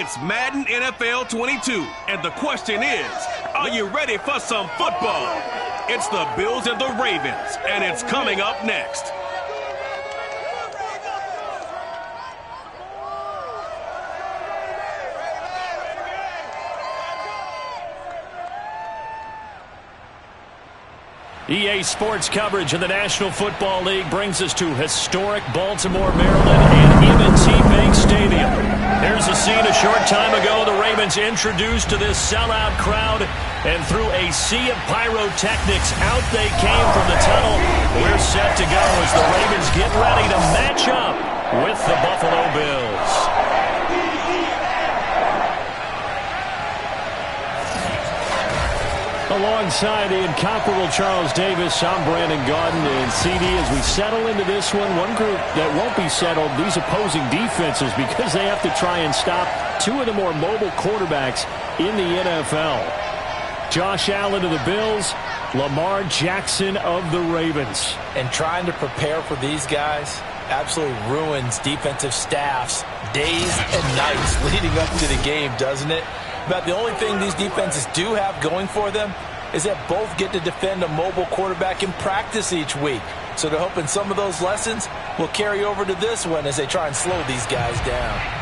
It's Madden NFL 22, and the question is, are you ready for some football? It's the Bills and the Ravens, and it's coming up next. EA Sports coverage of the National Football League brings us to historic Baltimore, Maryland, and M&T Bank Stadium. Here's a scene a short time ago. The Ravens introduced to this sellout crowd, and through a sea of pyrotechnics, out they came from the tunnel. We're set to go as the Ravens get ready to match up with the Buffalo Bills. Alongside the incomparable Charles Davis, I'm Brandon Gaudin, and CD, as we settle into this one group that won't be settled, these opposing defenses, because they have to try and stop two of the more mobile quarterbacks in the NFL. Josh Allen of the Bills, Lamar Jackson of the Ravens. And trying to prepare for these guys absolutely ruins defensive staffs days and nights leading up to the game, doesn't it? But the only thing these defenses do have going for them is that both get to defend a mobile quarterback in practice each week. So they're hoping some of those lessons will carry over to this one as they try and slow these guys down.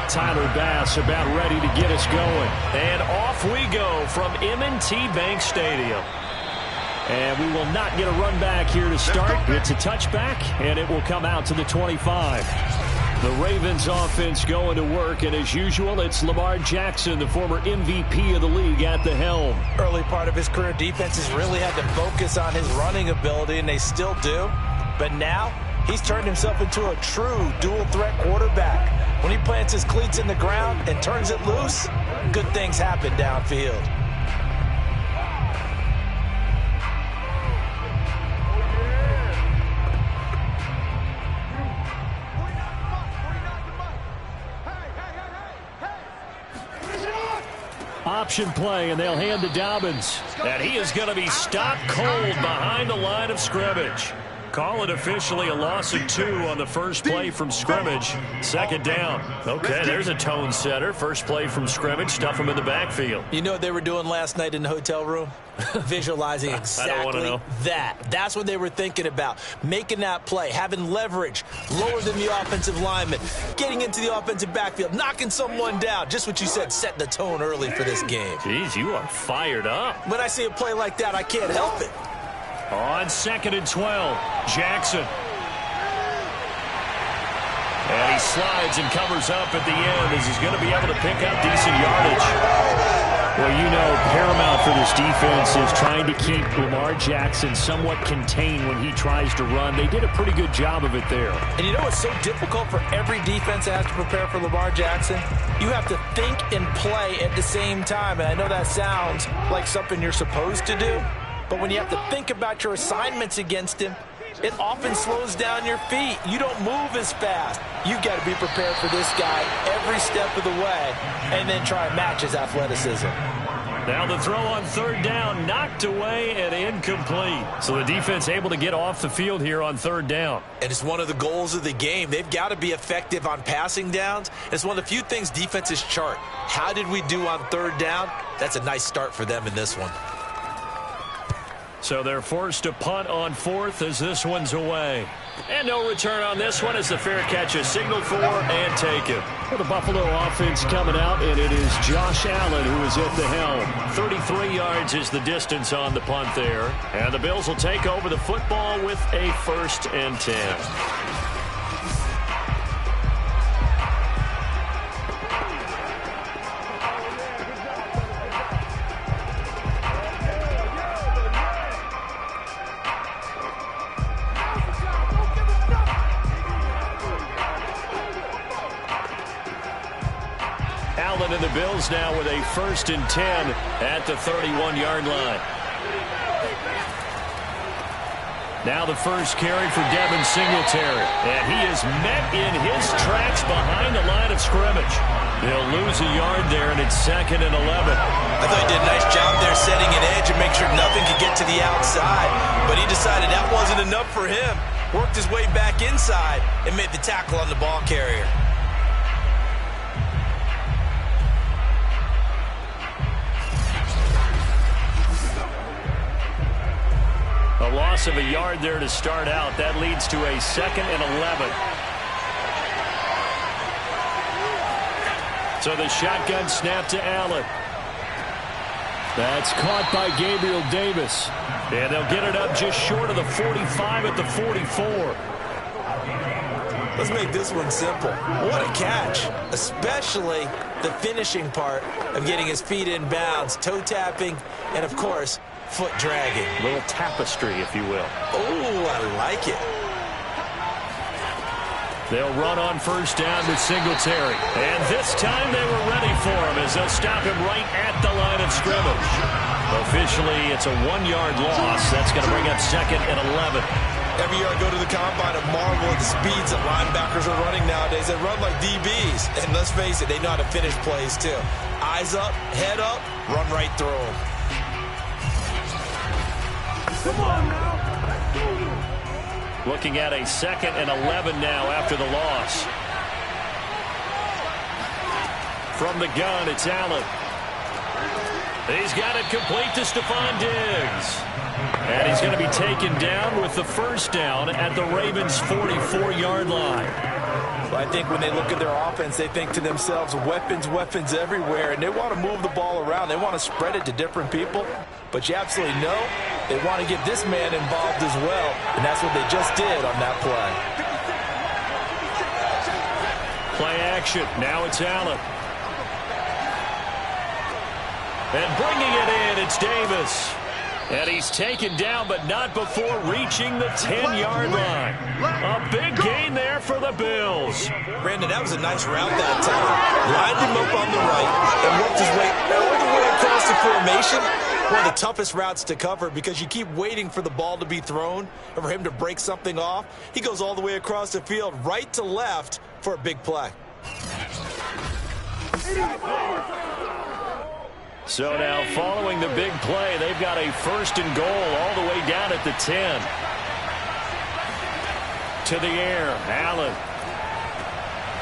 Tyler Bass about ready to get us going. And off we go from M&T Bank Stadium. And we will not get a run back here to start. It's a touchback, and it will come out to the 25. The Ravens offense going to work, and as usual, it's Lamar Jackson, the former MVP of the league, at the helm. Early part of his career, defenses really had to focus on his running ability, and they still do. But now, he's turned himself into a true dual-threat quarterback. When he plants his cleats in the ground and turns it loose, good things happen downfield. Option play, and they'll hand to Dobbins. And he is going to be stopped cold behind the line of scrimmage. Call it officially a loss of 2 on the first play from scrimmage. Second down. Okay, there's a tone setter. First play from scrimmage. Stuff him in the backfield. You know what they were doing last night in the hotel room? Visualizing exactly that. That's what they were thinking about. Making that play, having leverage, lower than the offensive lineman, getting into the offensive backfield, knocking someone down. Just what you said, set the tone early for this game. Jeez, you are fired up. When I see a play like that, I can't help it. On 2nd and 12, Jackson. And he slides and covers up at the end as he's going to be able to pick up decent yardage. Well, you know, paramount for this defense is trying to keep Lamar Jackson somewhat contained when he tries to run. They did a pretty good job of it there. And you know what's so difficult for every defense that has to prepare for Lamar Jackson? You have to think and play at the same time. And I know that sounds like something you're supposed to do. But when you have to think about your assignments against him, it often slows down your feet. You don't move as fast. You've got to be prepared for this guy every step of the way and then try and match his athleticism. Now the throw on 3rd down, knocked away and incomplete. So the defense able to get off the field here on 3rd down. And it's one of the goals of the game. They've got to be effective on passing downs. It's one of the few things defenses chart. How did we do on 3rd down? That's a nice start for them in this one. So they're forced to punt on 4th as this one's away. And no return on this one as the fair catch is signaled for and taken. Well, the Buffalo offense coming out, and it is Josh Allen who is at the helm. 33 yards is the distance on the punt there. And the Bills will take over the football with a 1st and 10. Bills now with a 1st and 10 at the 31-yard line. Now the first carry for Devin Singletary. And he is met in his tracks behind the line of scrimmage. They'll lose a yard there, and it's 2nd and 11. I thought he did a nice job there setting an edge and make sure nothing could get to the outside. But he decided that wasn't enough for him. Worked his way back inside and made the tackle on the ball carrier. A loss of a yard there to start out. That leads to a 2nd and 11. So the shotgun snap to Allen. That's caught by Gabriel Davis. And they'll get it up just short of the 45 at the 44. Let's make this one simple. What a catch, especially the finishing part of getting his feet in bounds, toe tapping, and of course, foot dragging. A little tapestry, if you will. Oh, I like it. They'll run on 1st down with Singletary. And this time they were ready for him as they'll stop him right at the line of scrimmage. Officially, it's a 1-yard loss. That's going to bring up 2nd and 11. Every year I go to the combine and marvel at the speeds that linebackers are running nowadays. They run like DBs. And let's face it, they know how to finish plays too. Eyes up, head up, run right through them. Come on now. Looking at a 2nd and 11 now after the loss. From the gun, it's Allen. He's got it complete to Stephon Diggs. And he's going to be taken down with the 1st down at the Ravens' 44-yard line. I think when they look at their offense, they think to themselves, weapons, weapons everywhere, and they want to move the ball around. They want to spread it to different people, but you absolutely know they want to get this man involved as well, and that's what they just did on that play. Play action. Now it's Allen. And bringing it in, it's Davis. And he's taken down, but not before reaching the 10-yard line. A big gain there for the Bills. Brandon, that was a nice route that time. Lined him up on the right and worked his way all the way across the formation. One of the toughest routes to cover because you keep waiting for the ball to be thrown and for him to break something off. He goes all the way across the field, right to left, for a big play. So now, following the big play, they've got a 1st and goal all the way down at the 10. To the air, Allen.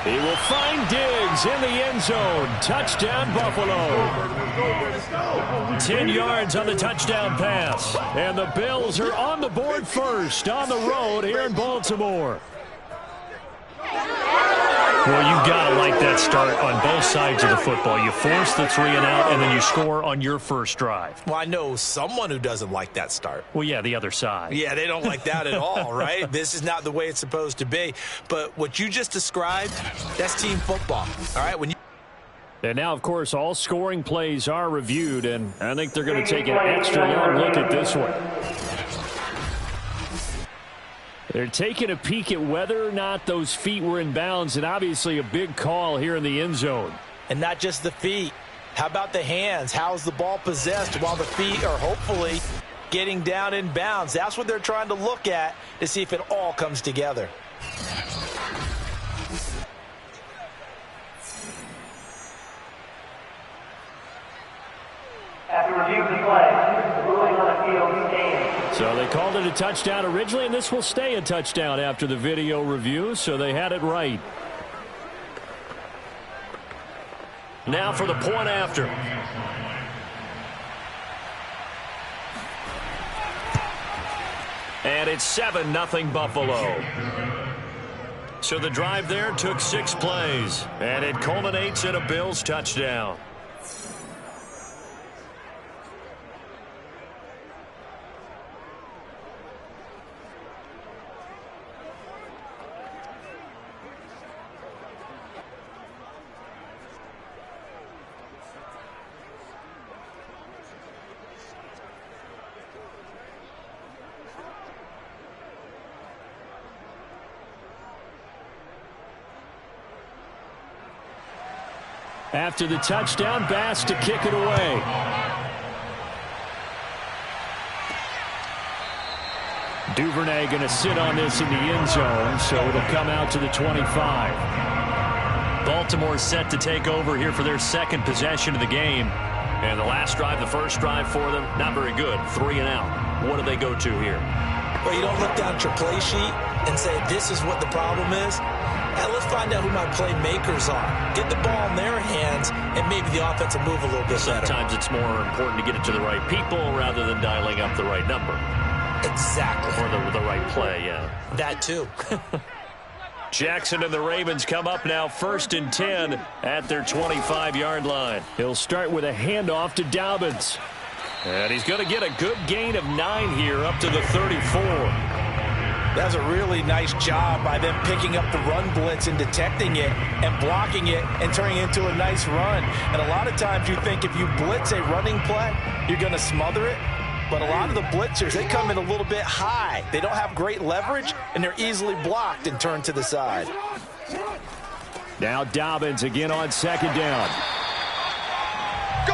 He will find Diggs in the end zone. Touchdown, Buffalo. 10 yards on the touchdown pass. And the Bills are on the board first on the road here in Baltimore. Well, you've got to like that start on both sides of the football. You force the 3 and out, and then you score on your first drive. Well, I know someone who doesn't like that start. Well, yeah, the other side. Yeah, they don't like that at all, right? This is not the way it's supposed to be. But what you just described, that's team football, all right? And now, of course, all scoring plays are reviewed, and I think they're going to take an extra long look at this one. They're taking a peek at whether or not those feet were in bounds, and obviously a big call here in the end zone. And not just the feet. How about the hands? How's the ball possessed while the feet are hopefully getting down in bounds? That's what they're trying to look at to see if it all comes together. After review of the play, ruling on the field stands. So they called it a touchdown originally, and this will stay a touchdown after the video review, so they had it right. Now for the point after. And it's 7-0 Buffalo. So the drive there took 6 plays, and it culminates in a Bills touchdown. After the touchdown, Bass to kick it away. Duvernay going to sit on this in the end zone, so it'll come out to the 25. Baltimore set to take over here for their second possession of the game. And the last drive, the first drive for them, not very good. 3 and out. What do they go to here? Well, you don't look down at your play sheet and say, this is what the problem is. Let's find out who my playmakers are. Get the ball in their hands, and maybe the offense will move a little bit better. Sometimes it's more important to get it to the right people rather than dialing up the right number. Exactly. Or the right play, yeah. That too. Jackson and the Ravens come up now 1st and 10 at their 25-yard line. He'll start with a handoff to Dobbins. And he's going to get a good gain of 9 here up to the 34. That was a really nice job by them picking up the run blitz and detecting it and blocking it and turning it into a nice run. And a lot of times you think if you blitz a running play, you're going to smother it. But a lot of the blitzers, they come in a little bit high. They don't have great leverage, and they're easily blocked and turned to the side. Now Dobbins again on 2nd down. I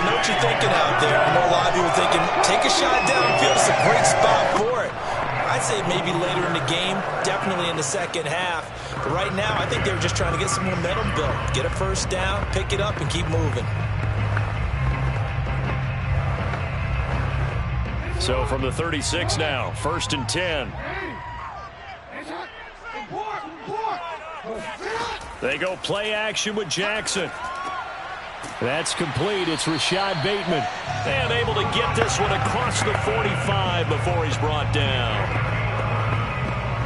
know what you're thinking out there. I know a lot of people are thinking, take a shot downfield. It's a great spot for it. I'd say maybe later in the game, definitely in the second half. But right now, I think they were just trying to get some momentum built. Get a first down, pick it up, and keep moving. So from the 36 now, 1st and 10. They go play action with Jackson. That's complete. It's Rashad Bateman. And able to get this one across the 45 before he's brought down.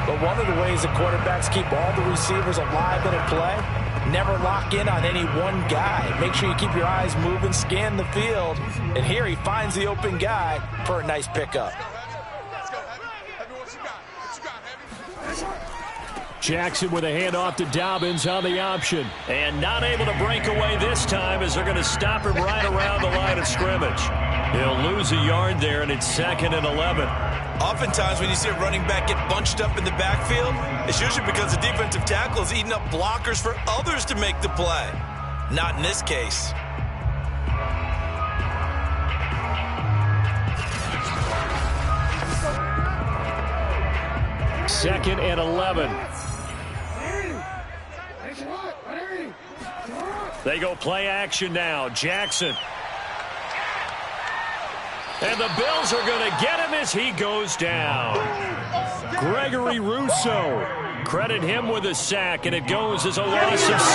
But one of the ways that quarterbacks keep all the receivers alive in a play, never lock in on any one guy. Make sure you keep your eyes moving, scan the field. And here he finds the open guy for a nice pickup. Jackson with a handoff to Dobbins on the option. And not able to break away this time as they're going to stop him right around the line of scrimmage. He'll lose a yard there, and it's 2nd and 11. Oftentimes when you see a running back get bunched up in the backfield, it's usually because the defensive tackle is eating up blockers for others to make the play. Not in this case. Second and 11. They go play action now. Jackson. And the Bills are going to get him as he goes down. Gregory Rousseau. Credit him with a sack, and it goes as a loss of 6.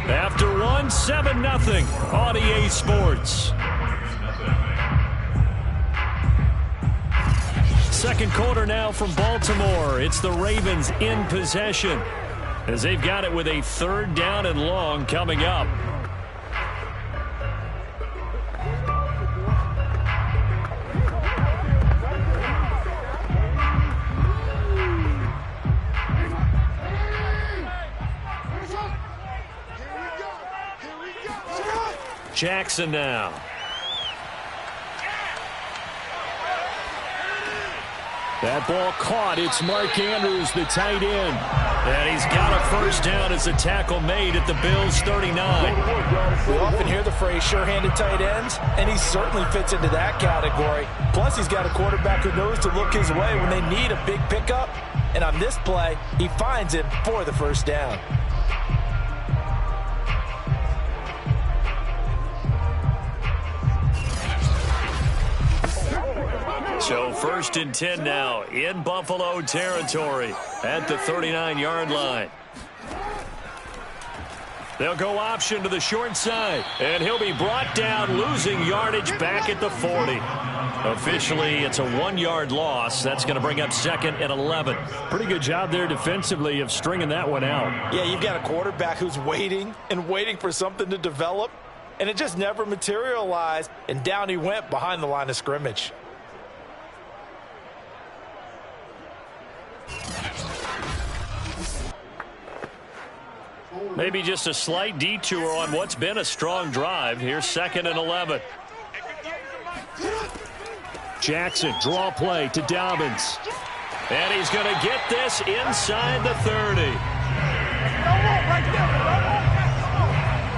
After one, 7-0 on EA Sports. Second quarter now from Baltimore. It's the Ravens in possession as they've got it with a 3rd down and long coming up. Jackson now. That ball caught. It's Mark Andrews, the tight end. And he's got a first down as a tackle made at the Bills' 39. We often hear the phrase sure-handed tight ends, and he certainly fits into that category. Plus, he's got a quarterback who knows to look his way when they need a big pickup. And on this play, he finds it for the first down. So 1st and 10 now in Buffalo territory at the 39-yard line. They'll go option to the short side, and he'll be brought down, losing yardage back at the 40. Officially, it's a 1-yard loss. That's going to bring up 2nd and 11. Pretty good job there defensively of stringing that one out. Yeah, you've got a quarterback who's waiting and waiting for something to develop, and it just never materialized, and down he went behind the line of scrimmage. Maybe just a slight detour on what's been a strong drive. Here's 2nd and 11. Jackson, draw play to Dobbins. And he's going to get this inside the 30.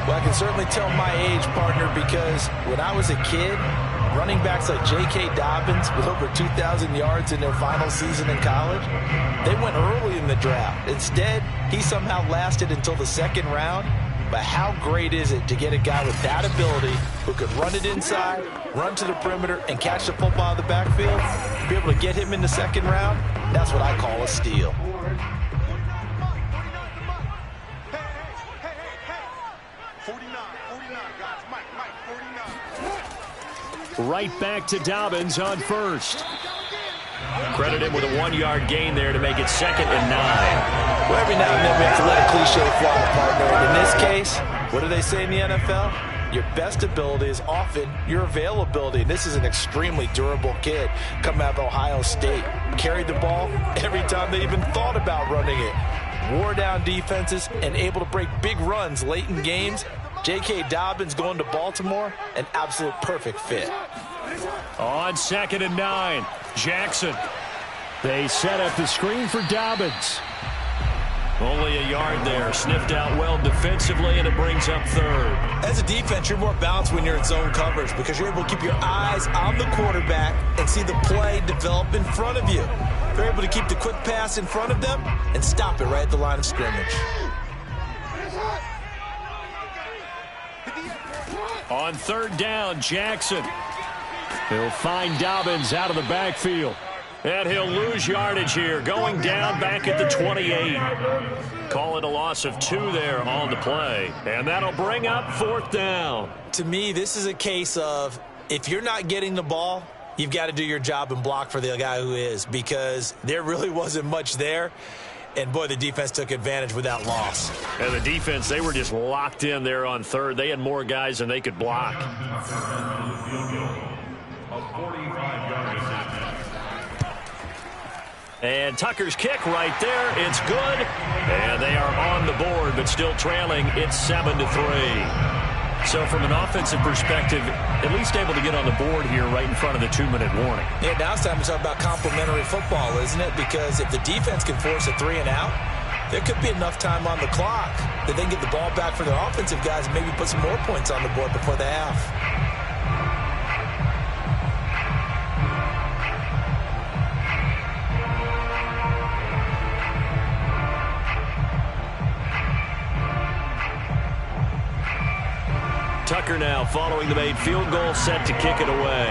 Well, I can certainly tell my age, partner, because when I was a kid, running backs like J.K. Dobbins with over 2,000 yards in their final season in college, they went early in the draft. Instead, he somehow lasted until the 2nd round. But how great is it to get a guy with that ability who can run it inside, run to the perimeter, and catch the football out of the backfield? Be able to get him in the 2nd round, that's what I call a steal. Right back to Dobbins on 1st. Credit him with a 1-yard gain there to make it 2nd and 9. Well, every now and then we have to let a cliche fly, partner. And in this case, what do they say in the NFL? Your best ability is often your availability. And this is an extremely durable kid coming out of Ohio State. Carried the ball every time they even thought about running it. Wore down defenses and able to break big runs late in games. J.K. Dobbins going to Baltimore, an absolute perfect fit. On 2nd and 9, Jackson. They set up the screen for Dobbins. Only a yard there. Sniffed out well defensively, and it brings up 3rd. As a defense, you're more balanced when you're in zone coverage because you're able to keep your eyes on the quarterback and see the play develop in front of you. They're able to keep the quick pass in front of them and stop it right at the line of scrimmage. On 3rd down, Jackson. He'll find Dobbins out of the backfield. And he'll lose yardage here, going down back at the 28. Call it a loss of 2 there on the play. And that'll bring up 4th down. To me, this is a case of if you're not getting the ball, you've got to do your job and block for the guy who is, because there really wasn't much there. And, boy, the defense took advantage with that loss. And the defense, they were just locked in there on 3rd. They had more guys than they could block. And Tucker's kick right there. It's good. And they are on the board, but still trailing. It's 7-3. So from an offensive perspective, at least able to get on the board here right in front of the 2-minute warning. Yeah, now it's time to talk about complementary football, isn't it? Because if the defense can force a 3 and out, there could be enough time on the clock that they can get the ball back for their offensive guys and maybe put some more points on the board before the half. Tucker now following the made field goal, set to kick it away.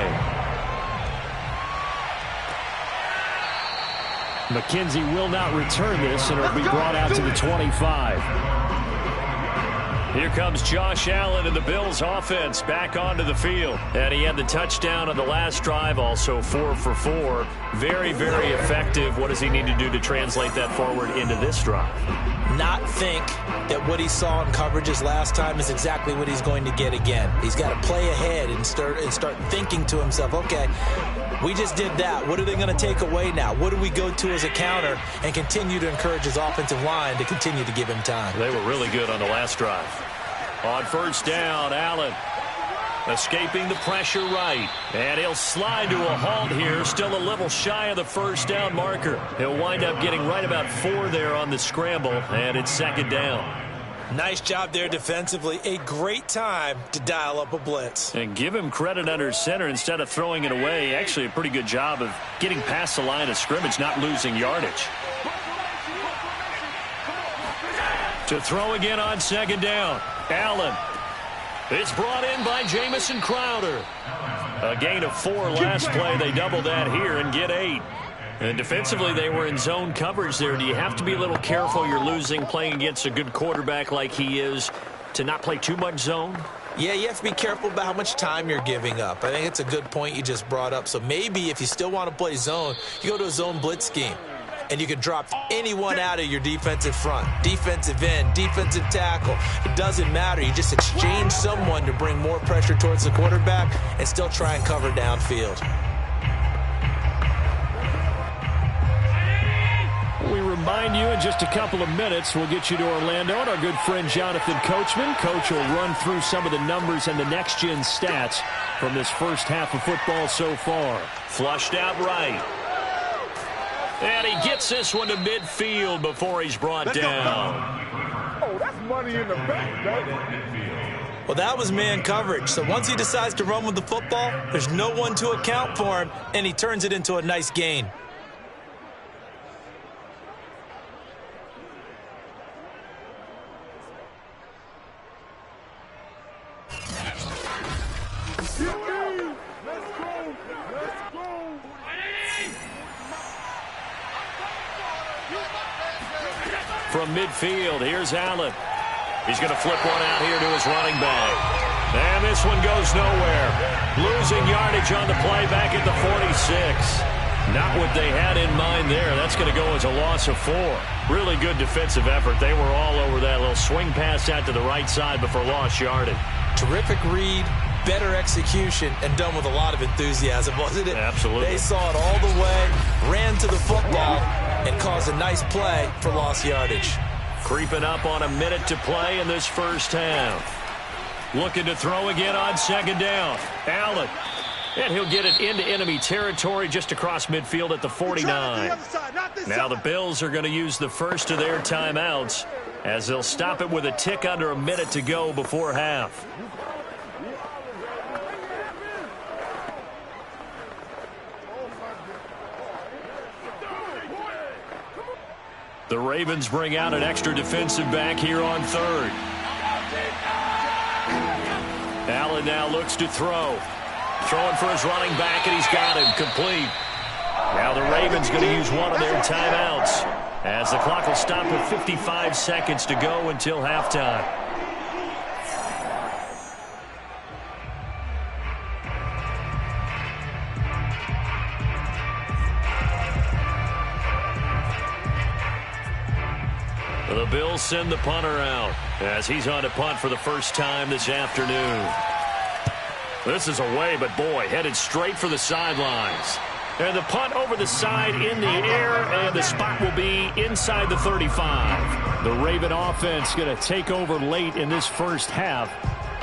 McKenzie will not return this, and it'll be brought out to the 25. Here comes Josh Allen and the Bills offense back onto the field. And he had the touchdown on the last drive, also 4 for 4. Very, very effective. What does he need to do to translate that forward into this drive? Not think that what he saw in coverages last time is exactly what he's going to get again. He's got to play ahead and start thinking to himself, okay, we just did that. What are they going to take away now? What do we go to as a counter? And continue to encourage his offensive line to continue to give him time. They were really good on the last drive. On 1st down, Allen escaping the pressure right. And he'll slide to a halt here, still a little shy of the 1st down marker. He'll wind up getting right about 4 there on the scramble, and it's 2nd down. Nice job there defensively. A great time to dial up a blitz. And give him credit under center instead of throwing it away. Actually a pretty good job of getting past the line of scrimmage, not losing yardage. To throw again on 2nd down. Allen. It's brought in by Jamison Crowder. A gain of 4 last play. They double that here and get 8. And defensively, they were in zone coverage there. Do you have to be a little careful? You're losing, playing against a good quarterback like he is, to not play too much zone? Yeah, you have to be careful about how much time you're giving up. I think it's a good point you just brought up. So maybe if you still want to play zone, you go to a zone blitz scheme. And you can drop anyone out of your defensive front. Defensive end, defensive tackle. It doesn't matter. You just exchange someone to bring more pressure towards the quarterback and still try and cover downfield. We remind remind you, in just a couple of minutes, we'll get you to Orlando and our good friend Jonathan Coachman. Coach will run through some of the numbers and the next-gen stats from this first half of football so far. Flushed out right. And he gets this one to midfield before he's brought down. Oh, that's money in the bank, baby. Well, that was man coverage. So once he decides to run with the football, there's no one to account for him, and he turns it into a nice gain. From midfield, here's Allen. He's going to flip one out here to his running back. And this one goes nowhere. Losing yardage on the play back at the 46. Not what they had in mind there. That's going to go as a loss of 4. Really good defensive effort. They were all over that little swing pass out to the right side before lost yardage. Terrific read, better execution, and done with a lot of enthusiasm, wasn't it? Absolutely. They saw it all the way, ran to the football, and caused a nice play for lost yardage. Creeping up on a minute to play in this first half. Looking to throw again on second down. Allen. And he'll get it into enemy territory just across midfield at the 49. Now the Bills are going to use the first of their timeouts as they'll stop it with a tick under a minute to go before half. The Ravens bring out an extra defensive back here on third. Allen now looks to throw. Throwing for his running back, and he's got him complete. Now the Ravens going to use one of their timeouts as the clock will stop with 55 seconds to go until halftime. The Bills send the punter out as he's on to punt for the first time this afternoon. This is away, but boy, headed straight for the sidelines. And the punt over the side in the air, and the spot will be inside the 35. The Raven offense going to take over late in this first half.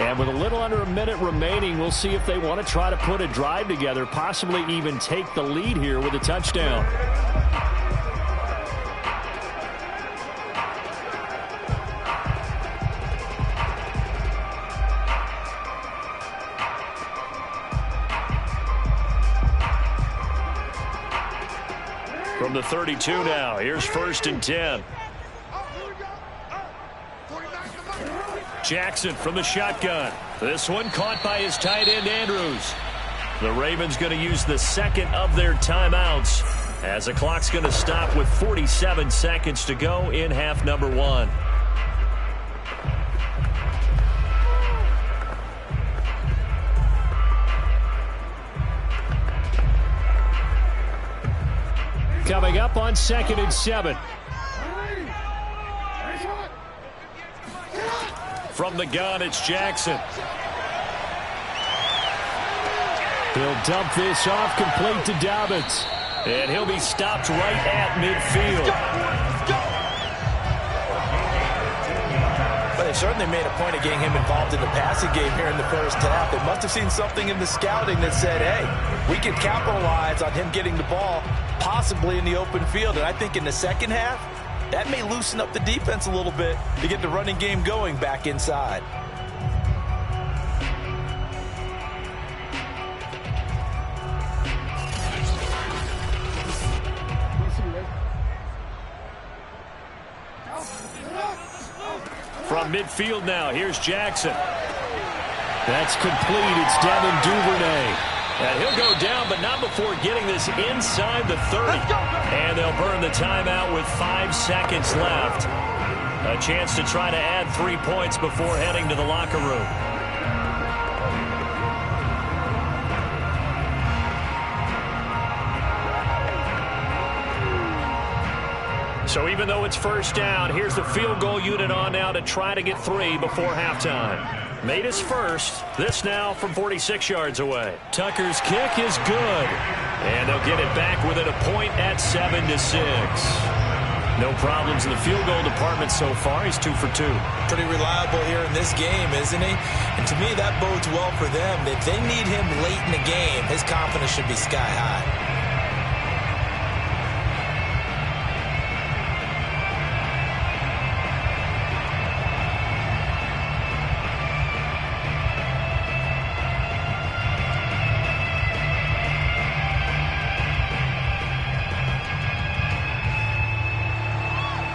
And with a little under a minute remaining, we'll see if they want to try to put a drive together, possibly even take the lead here with a touchdown. From the 32 now, here's 1st and 10. Jackson from the shotgun. This one caught by his tight end, Andrews. The Ravens going to use the second of their timeouts as the clock's going to stop with 47 seconds to go in half number 1. Coming up on 2nd and 7. From the gun, it's Jackson. He'll dump this off complete to Dobbins. And he'll be stopped right at midfield. But they certainly made a point of getting him involved in the passing game here in the first half. They must have seen something in the scouting that said, hey, we can capitalize on him getting the ball possibly in the open field. And I think in the second half, that may loosen up the defense a little bit to get the running game going back inside. From midfield now, here's Jackson. That's complete. It's Devin Duvernay. And he'll go down, but not before getting this inside the 30. And they'll burn the timeout with 5 seconds left. A chance to try to add 3 points before heading to the locker room. So even though it's first down, here's the field goal unit on now to try to get 3 before halftime. Made his first. This now from 46 yards away. Tucker's kick is good. And they'll get it back within a point at 7-6. No problems in the field goal department so far. He's 2 for 2. Pretty reliable here in this game, isn't he? And to me, that bodes well for them. If they need him late in the game, his confidence should be sky high.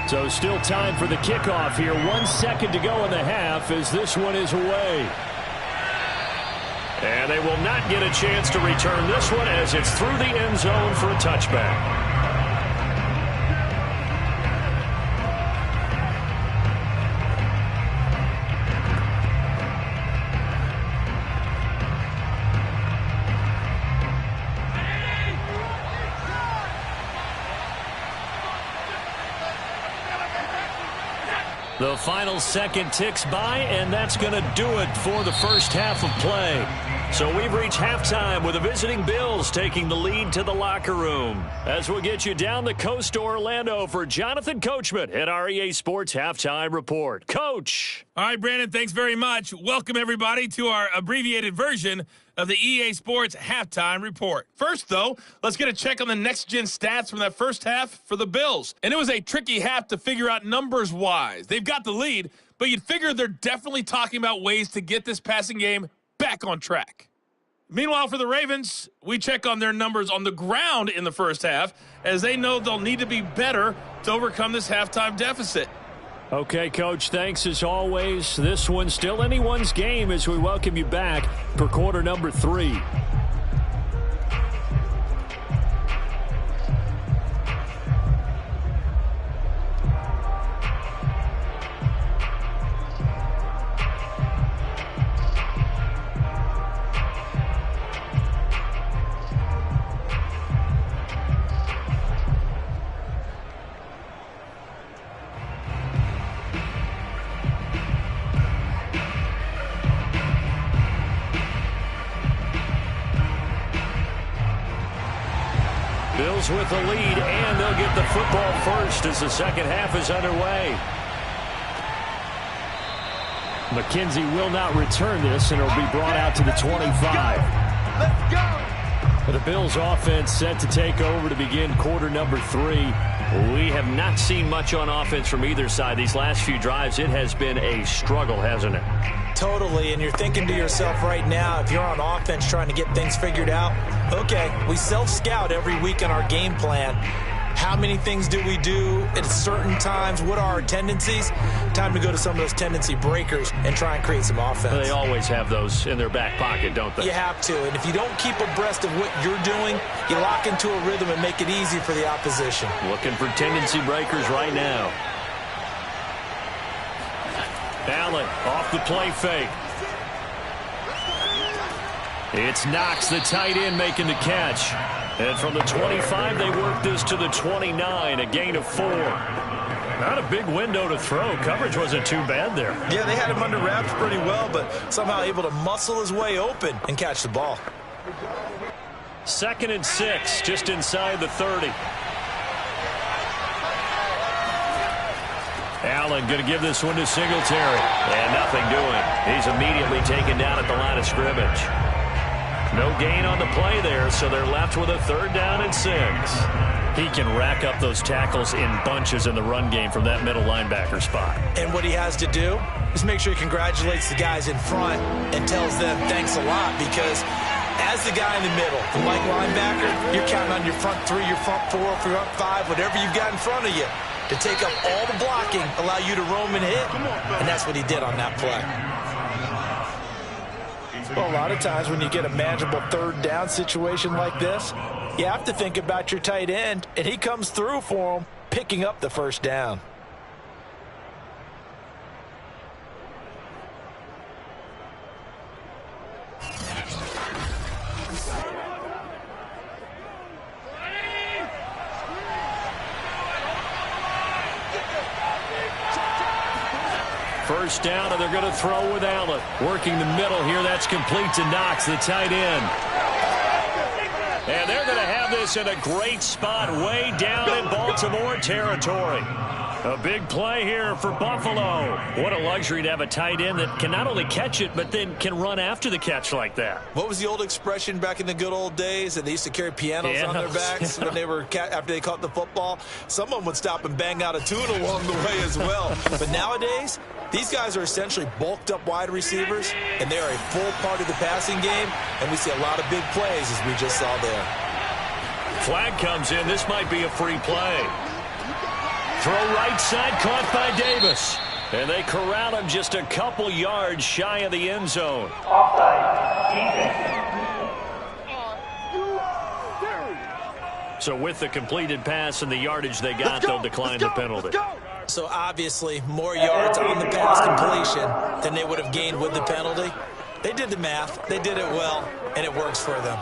So still time for the kickoff here. 1 second to go in the half as this one is away. And they will not get a chance to return this one as it's through the end zone for a touchback. The final second ticks by, and that's going to do it for the first half of play. So we've reached halftime with the visiting Bills taking the lead to the locker room. As we'll get you down the coast to Orlando for Jonathan Coachman at our EA Sports Halftime Report. Coach. All right, Brandon, thanks very much. Welcome, everybody, to our abbreviated version of the EA Sports Halftime Report. First, though, let's get a check on the next-gen stats from that first half for the Bills. And it was a tricky half to figure out numbers-wise. They've got the lead, but you'd figure they're definitely talking about ways to get this passing game back on track. Meanwhile, for the Ravens, we check on their numbers on the ground in the first half, as they know they'll need to be better to overcome this halftime deficit. Okay, Coach, thanks as always. This one's still anyone's game as we welcome you back for quarter number 3. Bills with the lead, and they'll get the football first as the second half is underway. McKenzie will not return this, and it'll be brought out to the 25. Let's go! The Bills offense set to take over to begin quarter number 3. We have not seen much on offense from either side. These last few drives, it has been a struggle, hasn't it? Totally, and you're thinking to yourself right now, if you're on offense trying to get things figured out, okay, we self-scout every week in our game plan. How many things do we do at certain times? What are our tendencies? Time to go to some of those tendency breakers and try and create some offense. They always have those in their back pocket, don't they? You have to, and if you don't keep abreast of what you're doing, you lock into a rhythm and make it easy for the opposition. Looking for tendency breakers right now. Allen off the play fake. It's Knox, the tight end, making the catch. And from the 25, they work this to the 29, a gain of 4. Not a big window to throw. Coverage wasn't too bad there. Yeah, they had him under wraps pretty well, but somehow able to muscle his way open and catch the ball. 2nd and 6, just inside the 30. Allen going to give this one to Singletary. And nothing doing. He's immediately taken down at the line of scrimmage. No gain on the play there, so they're left with a 3rd down and 6. He can rack up those tackles in bunches in the run game from that middle linebacker spot. And what he has to do is make sure he congratulates the guys in front and tells them thanks a lot, because as the guy in the middle, the like linebacker, you're counting on your front 3, your front 4, front 5, whatever you've got in front of you to take up all the blocking, allow you to roam and hit. And that's what he did on that play. Well, a lot of times when you get a manageable 3rd down situation like this, you have to think about your tight end, and he comes through for him, picking up the 1st down. First down, and they're going to throw with Allen. Working the middle here. That's complete to Knox, the tight end. And they're going to have have this in a great spot way down in Baltimore territory. A big play here for Buffalo. What a luxury to have a tight end that can not only catch it, but then can run after the catch like that. What was the old expression back in the good old days? And they used to carry pianos on their backs when they were after they caught the football. Someone would stop and bang out a tune along the way as well. But nowadays, these guys are essentially bulked up wide receivers, and they are a full part of the passing game. And we see a lot of big plays, as we just saw there. Flag comes in. This might be a free play. Throw right side, caught by Davis. And they corral him just a couple yards shy of the end zone. Offside. Defense. So with the completed pass and the yardage they got, they'll decline the penalty. So obviously, more yards on the pass completion than they would have gained with the penalty. They did the math. They did it well, and it works for them.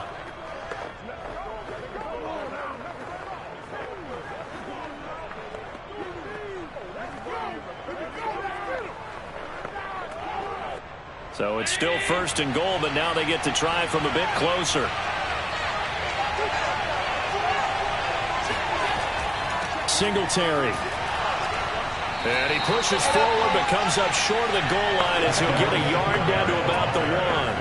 So it's still 1st and goal, but now they get to try from a bit closer. Singletary. And he pushes forward, but comes up short of the goal line as he'll get a yard down to about the 1.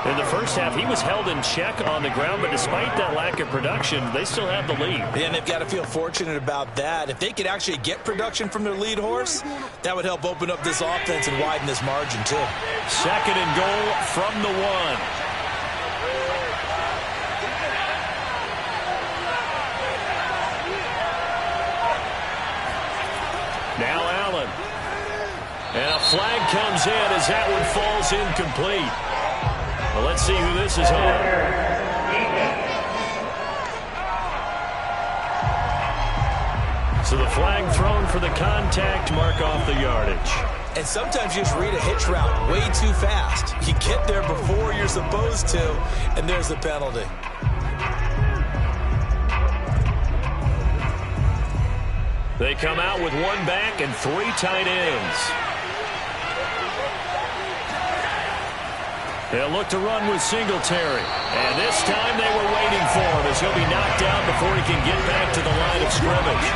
In the first half, he was held in check on the ground, but despite that lack of production, they still have the lead. And they've got to feel fortunate about that. If they could actually get production from their lead horse, that would help open up this offense and widen this margin, too. 2nd and goal from the 1. Now Allen. And a flag comes in as that one falls incomplete. Well, let's see who this is on. So the flag thrown for the contact, mark off the yardage. And sometimes you just read a hitch route way too fast. You get there before you're supposed to, and there's the penalty. They come out with 1 back and 3 tight ends. They'll look to run with Singletary. And this time they were waiting for him as he'll be knocked down before he can get back to the line of scrimmage.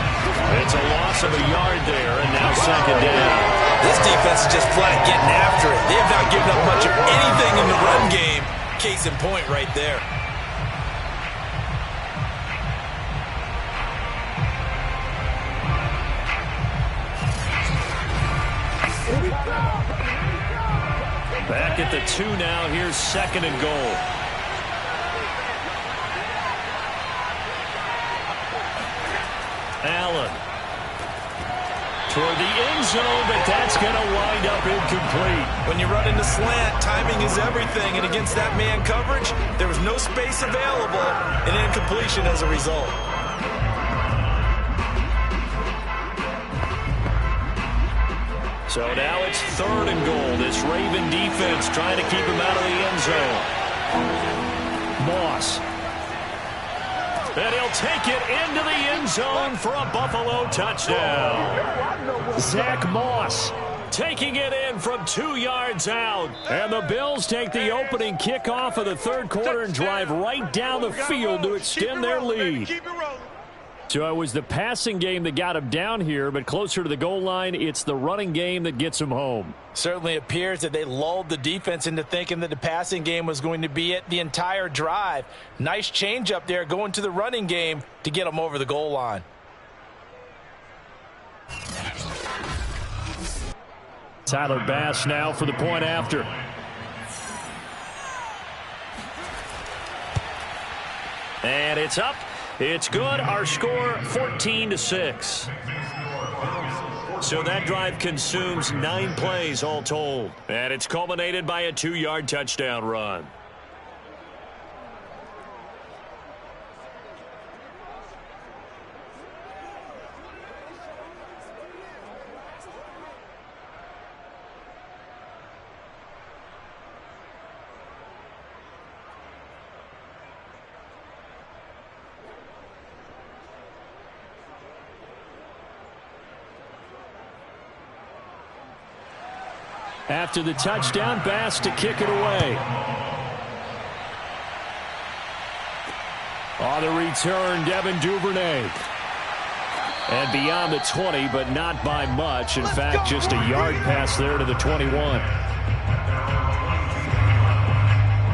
It's a loss of a yard there, and now 2nd down. This defense is just flat getting after it. They have not given up much of anything in the run game. Case in point right there. Back at the 2 now. Here's 2nd and goal. Allen. Toward the end zone, but that's going to wind up incomplete. When you run into slant, timing is everything. And against that man coverage, there was no space available, and incompletion as a result. So now it's 3rd and goal. This Raven defense trying to keep him out of the end zone. Moss. And he'll take it into the end zone for a Buffalo touchdown. Zach Moss taking it in from 2 yards out. And the Bills take the opening kickoff of the 3rd quarter and drive right down the field to extend their lead. So it was the passing game that got him down here, but closer to the goal line, it's the running game that gets him home. Certainly appears that they lulled the defense into thinking that the passing game was going to be it the entire drive. Nice change up there going to the running game to get them over the goal line. Tyler Bass now for the point after. And it's up. It's good. Our score 14-6. So that drive consumes 9 plays all told. And it's culminated by a 2-yard touchdown run. After the touchdown, Bass to kick it away. On the return, Devin Duvernay. And beyond the 20, but not by much. In fact, just a yard pass there to the 21.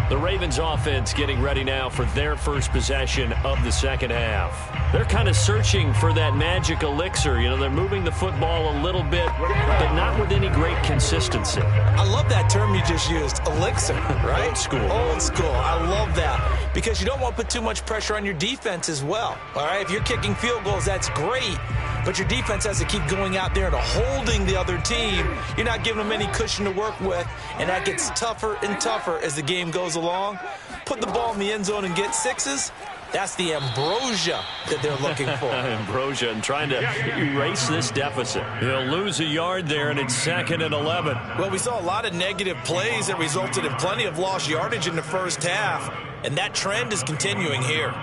The Ravens offense getting ready now for their first possession of the second half. They're kind of searching for that magic elixir. You know, they're moving the football a little bit, but not with any great consistency. I love that term you just used, elixir, right? Old school. Old school. I love that because you don't want to put too much pressure on your defense as well. All right, if you're kicking field goals, that's great. But your defense has to keep going out there and holding the other team. You're not giving them any cushion to work with, and that gets tougher and tougher as the game goes along. Put the ball in the end zone and get sixes. That's the ambrosia that they're looking for. Ambrosia and trying to erase this deficit. He'll lose a yard there, and it's 2nd and 11. Well, we saw a lot of negative plays that resulted in plenty of lost yardage in the first half, and that trend is continuing here.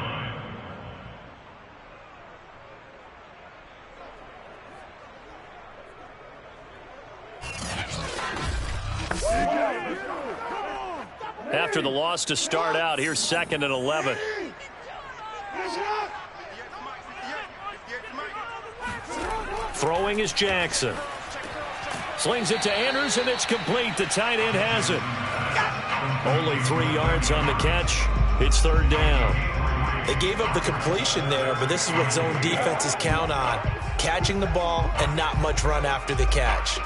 After the loss to start out, here's 2nd and 11. Throwing is Jackson. Slings it to Andrews, and it's complete. The tight end has it. Only 3 yards on the catch. It's 3rd down. They gave up the completion there, but this is what zone defenses count on. Catching the ball and not much run after the catch.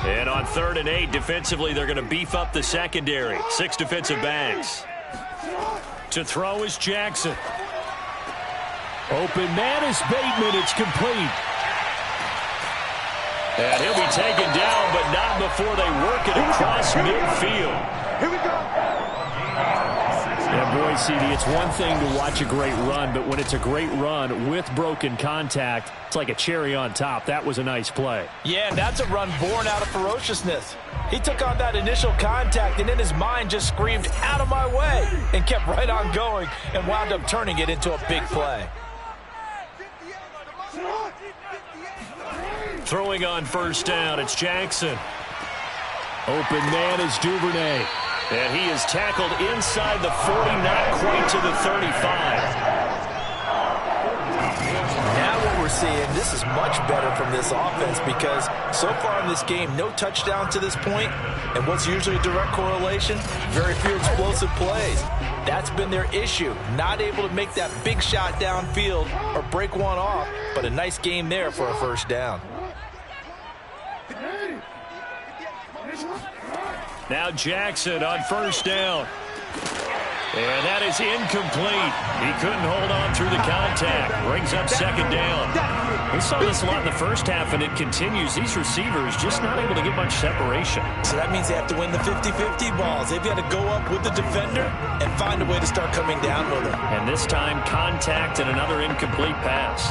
And on 3rd and 8, defensively, they're going to beef up the secondary. 6 defensive backs. To throw is Jackson. Open man is Bateman. It's complete. And he'll be taken down, but not before they work it across midfield. Here we go. And boy, CD, it's one thing to watch a great run, but when it's a great run with broken contact, it's like a cherry on top. That was a nice play. Yeah, that's a run born out of ferociousness. He took on that initial contact, and in his mind just screamed, "Out of my way," and kept right on going and wound up turning it into a big play. Throwing on 1st down, it's Jackson. Open man is Duvernay. And he is tackled inside the 40, not quite to the 35. Now what we're seeing, this is much better from this offense because so far in this game, no touchdown to this point, and what's usually a direct correlation, very few explosive plays. That's been their issue, not able to make that big shot downfield or break one off, but a nice game there for a 1st down. Now Jackson on 1st down. And that is incomplete. He couldn't hold on through the contact. Brings up 2nd down. We saw this a lot in the first half, and it continues. These receivers just not able to get much separation. So that means they have to win the 50-50 balls. They've got to go up with the defender and find a way to start coming down with them. And this time, contact and another incomplete pass.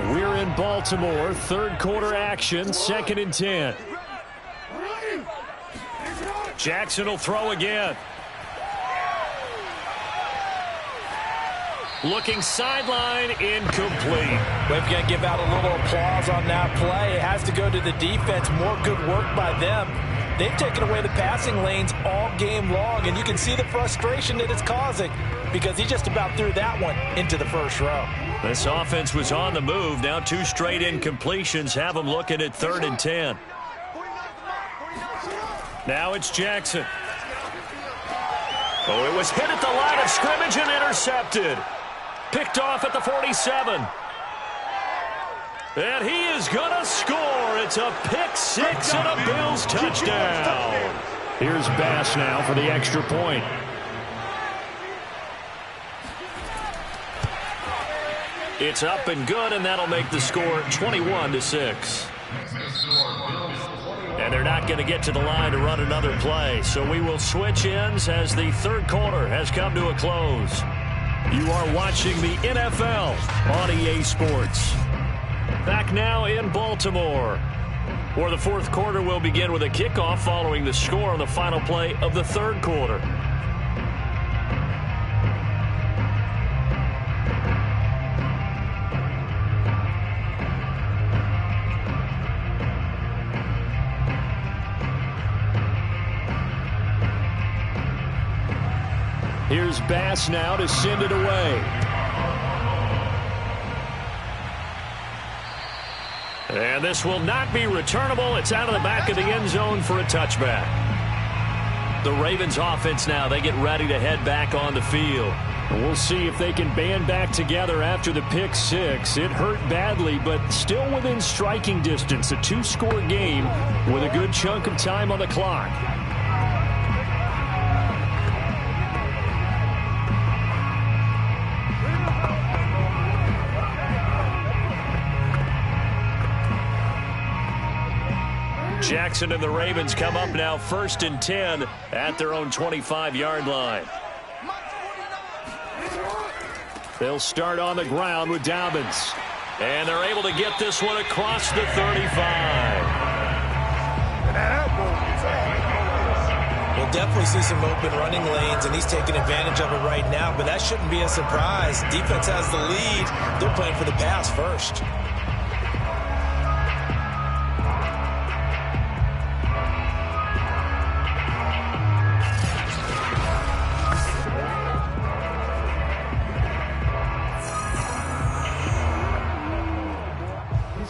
We're in Baltimore. 3rd quarter action. 2nd and 10. Jackson will throw again. Looking sideline, incomplete. We've got to give out a little applause on that play. It has to go to the defense. More good work by them. They've taken away the passing lanes all game long, and you can see the frustration that it's causing because he just about threw that one into the 1st row. This offense was on the move. Now 2 straight incompletions have them looking at 3rd and 10. Now it's Jackson. Oh, it was hit at the line of scrimmage and intercepted. Picked off at the 47. And he is going to score. It's a pick 6 and a Bills touchdown. Here's Bass now for the extra point. It's up and good, and that'll make the score 21-6. And they're not going to get to the line to run another play. So we will switch ends as the 3rd quarter has come to a close. You are watching the NFL on EA Sports. Back now in Baltimore, where the 4th quarter will begin with a kickoff following the score on the final play of the 3rd quarter. Here's Bass now to send it away. And this will not be returnable. It's out of the back of the end zone for a touchback. The Ravens offense now, they get ready to head back on the field. We'll see if they can band back together after the pick six. It hurt badly, but still within striking distance. A 2-score game with a good chunk of time on the clock. Jackson and the Ravens come up now 1st and 10 at their own 25-yard line. They'll start on the ground with Dobbins. And they're able to get this one across the 35. We'll definitely see some open running lanes, and he's taking advantage of it right now, but that shouldn't be a surprise. Defense has the lead. They're playing for the pass first.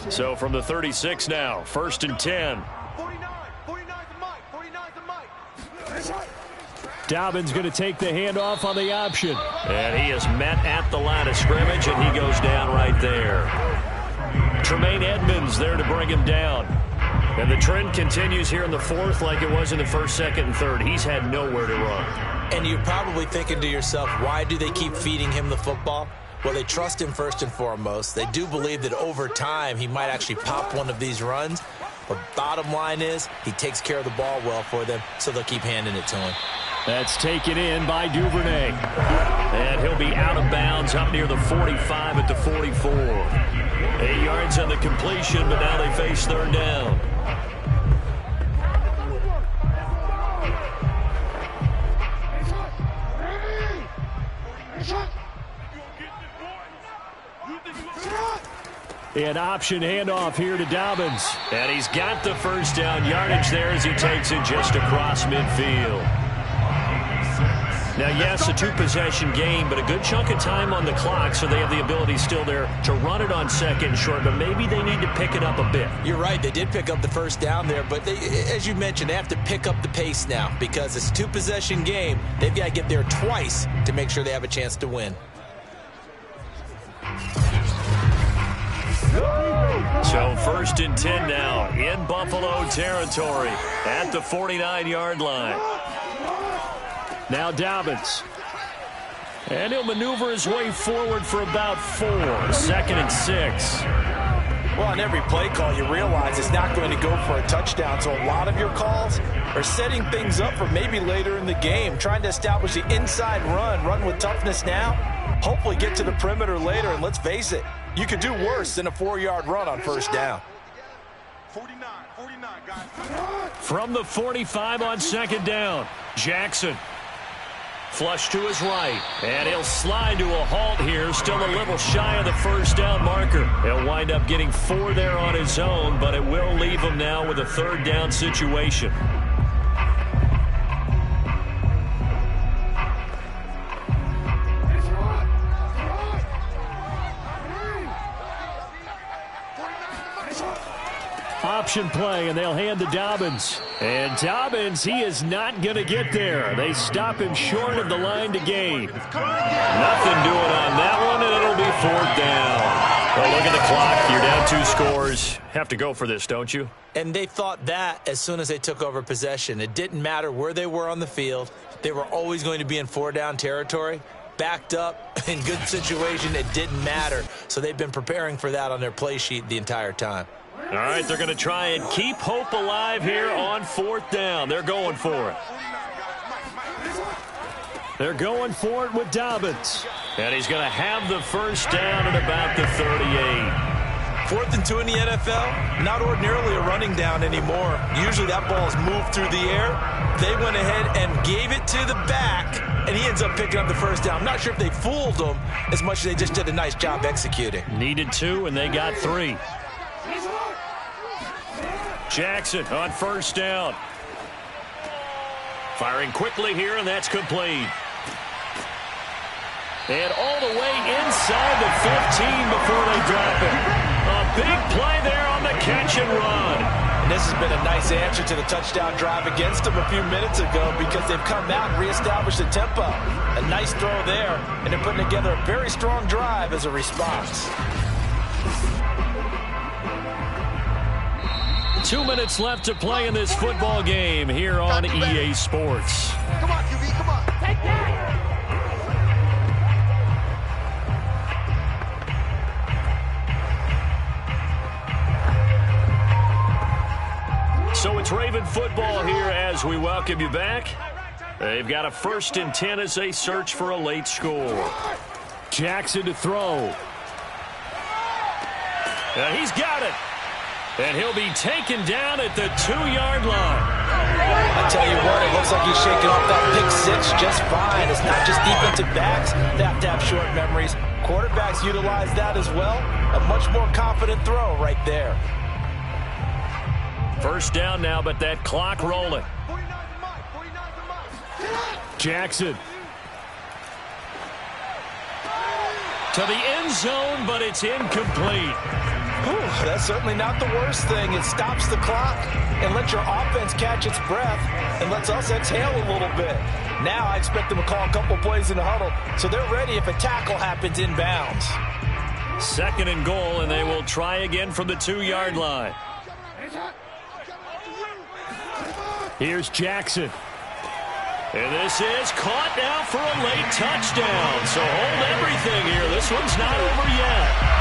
So from the 36 now, 1st and 10. 49's the mic. Dobbins going to take the handoff on the option. And he is met at the line of scrimmage, and he goes down right there. Tremaine Edmonds there to bring him down. And the trend continues here in the 4th like it was in the 1st, 2nd, and 3rd. He's had nowhere to run. And you're probably thinking to yourself, why do they keep feeding him the football? Well, they trust him first and foremost. They do believe that over time he might actually pop one of these runs. But bottom line is he takes care of the ball well for them, so they'll keep handing it to him. That's taken in by Duvernay. And he'll be out of bounds up near the 45 at the 44. 8 yards on the completion, but now they face 3rd down. An option handoff here to Dobbins. And he's got the 1st down yardage there as he takes it just across midfield. Now, yes, a 2-possession game, but a good chunk of time on the clock, so they have the ability still there to run it on 2nd and short, but maybe they need to pick it up a bit. You're right. They did pick up the 1st down there, but they, as you mentioned, they have to pick up the pace now because it's a 2-possession game. They've got to get there twice to make sure they have a chance to win. So 1st and 10 now in Buffalo territory at the 49-yard line. Now Dobbins. And he'll maneuver his way forward for about 4. 2nd and 6. Well, on every play call, you realize it's not going to go for a touchdown. So a lot of your calls are setting things up for maybe later in the game, trying to establish the inside run with toughness now, hopefully get to the perimeter later. And let's face it, you could do worse than a 4-yard run on 1st down. 49, guys. From the 45 on 2nd down, Jackson. Flush to his right, and he'll slide to a halt here, still a little shy of the 1st down marker. He'll wind up getting 4 there on his own, but it will leave him now with a 3rd down situation. Option play, and they'll hand to Dobbins. And Dobbins, he is not going to get there. They stop him short of the line to gain. Nothing doing on that one, and it'll be 4th down. Well, look at the clock. You're down 2 scores. Have to go for this, don't you? And they thought that as soon as they took over possession. It didn't matter where they were on the field. They were always going to be in 4-down territory. Backed up, in good situation, it didn't matter. So they've been preparing for that on their play sheet the entire time. All right, they're going to try and keep hope alive here on 4th down. They're going for it. They're going for it with Dobbins. And he's going to have the 1st down at about the 38. 4th and 2 in the NFL, not ordinarily a running down anymore. Usually that ball is moved through the air. They went ahead and gave it to the back, and he ends up picking up the 1st down. I'm not sure if they fooled him as much as they just did a nice job executing. Needed 2, and they got 3. Jackson on 1st down. Firing quickly here, and that's complete. And all the way inside the 15 before they drop it. A big play there on the catch and run. And this has been a nice answer to the touchdown drive against them a few minutes ago because they've come out and reestablished the tempo. A nice throw there, and they're putting together a very strong drive as a response. 2 minutes left to play in this football game here on EA Sports. Come on, QB, come on. Take that. So it's Raven football here as we welcome you back. They've got a 1st and 10 as they search for a late score. Jackson to throw. He's got it. And he'll be taken down at the 2-yard line. I tell you what, it looks like he's shaking off that pick 6 just fine. It's not just defensive backs that have to have short memories. Quarterbacks utilize that as well. A much more confident throw right there. 1st down now, but that clock rolling. Jackson. To the end zone, but it's incomplete. Whew, that's certainly not the worst thing. It stops the clock and lets your offense catch its breath and lets us exhale a little bit. Now I expect them to call a couple plays in the huddle so they're ready if a tackle happens inbounds. 2nd and goal, and they will try again from the 2-yard line. Here's Jackson. And this is caught now for a late touchdown. So hold everything here. This one's not over yet.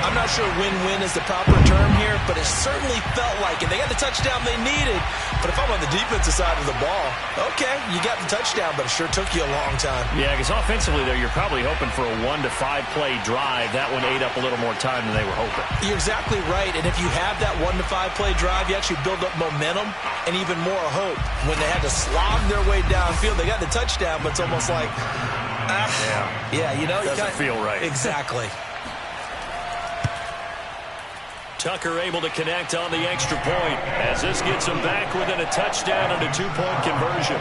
I'm not sure win-win is the proper term here, but it certainly felt like it. They got the touchdown they needed, but if I'm on the defensive side of the ball, okay, you got the touchdown, but it sure took you a long time. Yeah, because offensively, though, you're probably hoping for a 1 to 5 play drive. That one ate up a little more time than they were hoping. You're exactly right, and if you have that 1 to 5 play drive, you actually build up momentum and even more hope. When they had to slog their way downfield, they got the touchdown, but it's almost like, yeah, you know. Doesn't feel right. Exactly. Tucker able to connect on the extra point as this gets him back within a touchdown and a 2-point conversion.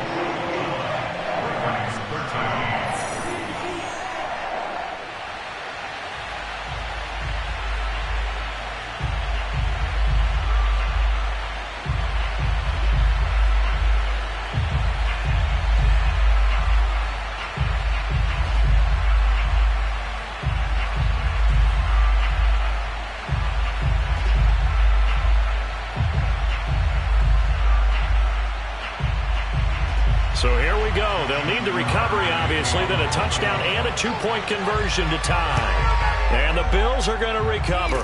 So here we go. They'll need the recovery, obviously, then a touchdown and a 2-point conversion to tie. And the Bills are going to recover.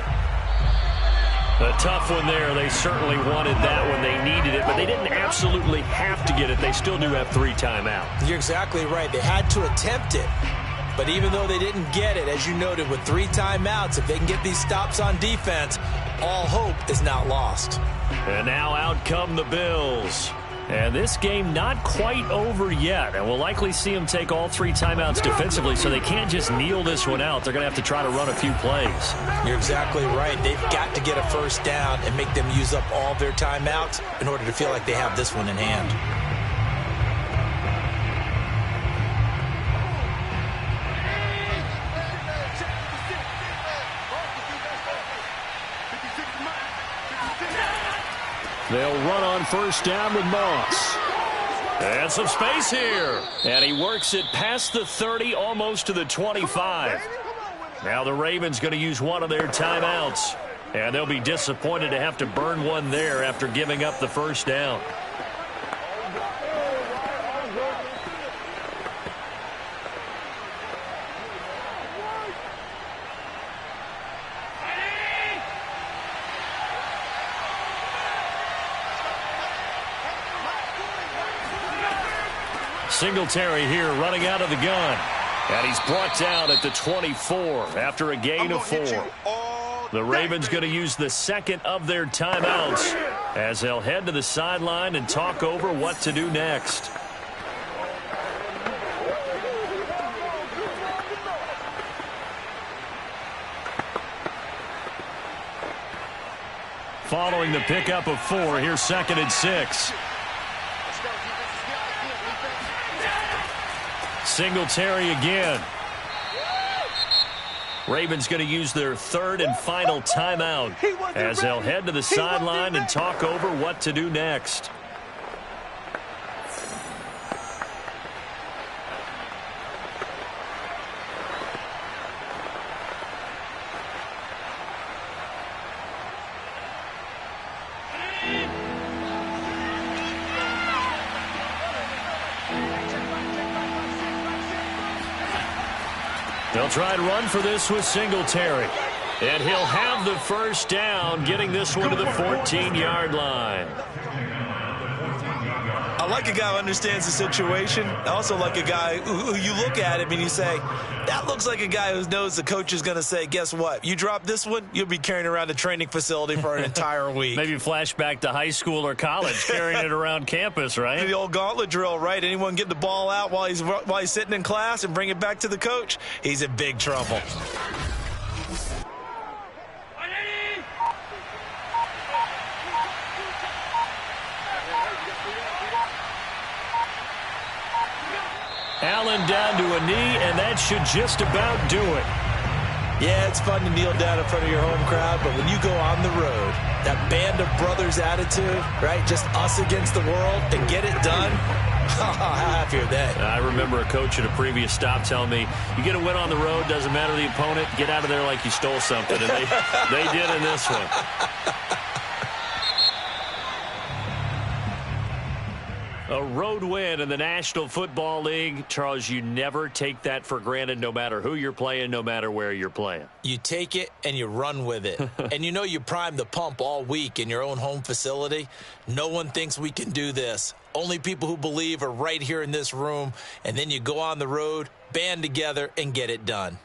A tough one there. They certainly wanted that when they needed it, but they didn't absolutely have to get it. They still do have 3 timeouts. You're exactly right. They had to attempt it. But even though they didn't get it, as you noted, with 3 timeouts, if they can get these stops on defense, all hope is not lost. And now out come the Bills. And this game not quite over yet. And we'll likely see them take all 3 timeouts defensively, so they can't just kneel this one out. They're going to have to try to run a few plays. You're exactly right. They've got to get a 1st down and make them use up all their timeouts in order to feel like they have this one in hand. They'll run on 1st down with Moss. And some space here. And he works it past the 30, almost to the 25. Now the Ravens going to use one of their timeouts. And they'll be disappointed to have to burn one there after giving up the 1st down. Singletary here running out of the gun. And he's brought down at the 24 after a gain of 4. The Ravens going to use the 2nd of their timeouts as they'll head to the sideline and talk over what to do next. Following the pickup of 4, here's 2nd and 6. Singletary again. Ravens going to use their third and final timeout as they'll head to the sideline and talk over what to do next. They'll try to run for this with Singletary. And he'll have the first down, getting this one to the 14-yard line. I like a guy who understands the situation. I also like a guy who you look at him and you say, that looks like a guy who knows the coach is going to say, guess what? You drop this one, you'll be carrying around the training facility for an entire week. Maybe flashback to high school or college, carrying it around campus, right? The old gauntlet drill, right? Anyone get the ball out while he's sitting in class and bring it back to the coach, he's in big trouble. Allen down to a knee, and that should just about do it. Yeah, it's fun to kneel down in front of your home crowd, but when you go on the road, that band of brothers attitude, right, just us against the world, and get it done, how happy are they? I remember a coach at a previous stop telling me, you get a win on the road, doesn't matter the opponent, get out of there like you stole something, and they did in this one. A road win in the National Football League. Charles, you never take that for granted no matter who you're playing, no matter where you're playing. You take it and you run with it. And you know you prime the pump all week in your own home facility. No one thinks we can do this. Only people who believe are right here in this room. And then you go on the road, band together, and get it done.